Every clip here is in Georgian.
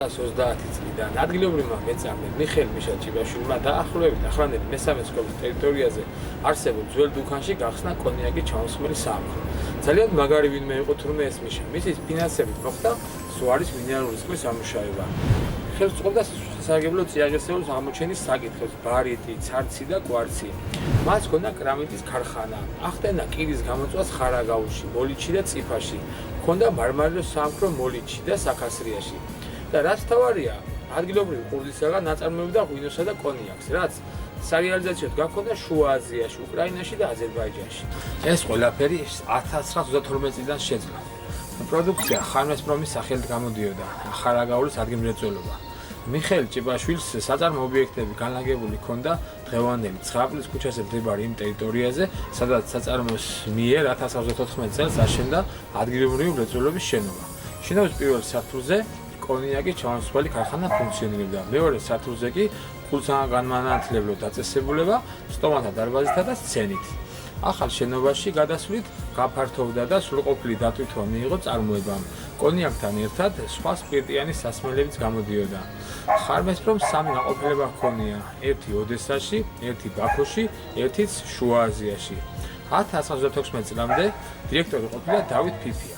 1930 წლიდან ადგილობრივმა მეწამემ მიხეილ მიშა-ჭიბაშვილმა დაახლოებით ახლანდელი მესამე სკოლის ტერიტორიაზე არსებულ ძველ დუქანში გახსნა კონიაკი ჩამოსხმელი საამქრო. ძალიან მაგარი ვინმე იყო თურმე ეს მიშა. მისის ფინანსებით მოხდა სუარის მინერალური წყლის ამუშავება. ხელს უწყობდა სასარგებლო წიაღისეულის აღმოჩენის საკითხებს, ბარიტი, ცარცი და კვარცი. მას ჰქონდა კრამიტის ქარხანა, ახდენა კირის გამოწვას ხარაგაულში, მოლითში და წიფაში. ჰქონდა მარმარილოს საამქრო მოლითში და საქასრიაში. და რაც თავარია, ადგილობრივი ყურძისაგან აწარმოებდა ღვინოსა და კონიაკს, რაც სარეალიზაციოდ გაქონდა შუა აზიაში, უკრაინაში და აზერბაიჯანში. ეს ყველაფერი 1932 წლიდან შეძლო. პროდუქცია ხარმესპრომის სახელით გამოდიოდა, ხარაგაულის ადგილმრეწველობა. მიხეილ ჭიბაშვილს საწარმო ობიექტები განლაგებული ჰქონდა დღევანდელი ცხაპლის ქუჩაზე მდებარე იმ ტერიტორიაზე, სადაც საწარმოს მიერ 1994 წელს აშენდა ადგილობრივი მრეწველობის შენობა. შენობის პირველ სართულზე კონიაკი ჩამოსხმელი ქარხანა ფუნქციონირებდა. მეორე სართულზე კი ხუთგანმანათლებლო დაწესებულება, სტომათა დარბაზითა და სცენით. ახალ შენობაში გადასვლით გაფართოვდა და სრულყოფილი დატვირთვა მიიღო წარმოებამ. კონიაკთან ერთად სხვა სპირტიანი სასმელებიც გამოდიოდა. ხარმესპრომს სამი გაყოფილება ჰქონია: ერთი ოდესაში, ერთი ბაქოში, ერთიც შუა აზიაში. 1936 წლამდე დირექტორი ყოფილა დავით ფიფია.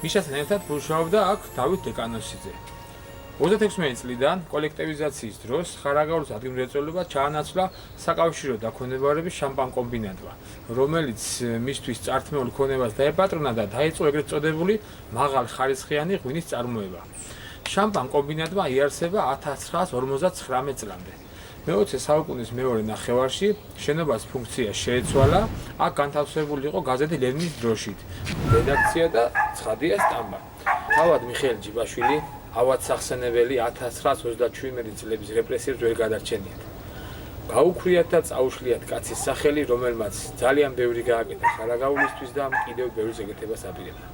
მიშასთან ერთად მუშაობდა აქ დავით დეკანოსიძე. 36 წლიდან კოლექტივიზაციის დროს ხარაგაულის ადგილმრეწველობა ჩაანაცვლა საკავშირო დაქვემდებარების შამპან კომბინატმა, რომელიც მისთვის წართმეულ ქონებას დაეპატრონა და დაიწყო ეგრეთ წოდებული მაღალხარისხიანი ღვინის წარმოება. შამპან კომბინატმა იარსება 1959 წლამდე. მე-20 საუკუნის მეორე ნახევარში შენობას ფუნქცია შეეცვალა, აქ განთავსებული იყო გაზეთი ლენინის დროშით, რედაქცია და ცხადია სტამბა. თავად მიხეილ ჭიბაშვილი ავადსახსენებელი 1937 წლების რეპრესიებს ვერ გადარჩენიათ. გაუქვიათ და წაუშლიათ კაცის სახელი, რომელმაც ძალიან ბევრი გააკეთა ხარაგაულისთვის და კიდევ ბევრ ზეგეთებას აპირებდა.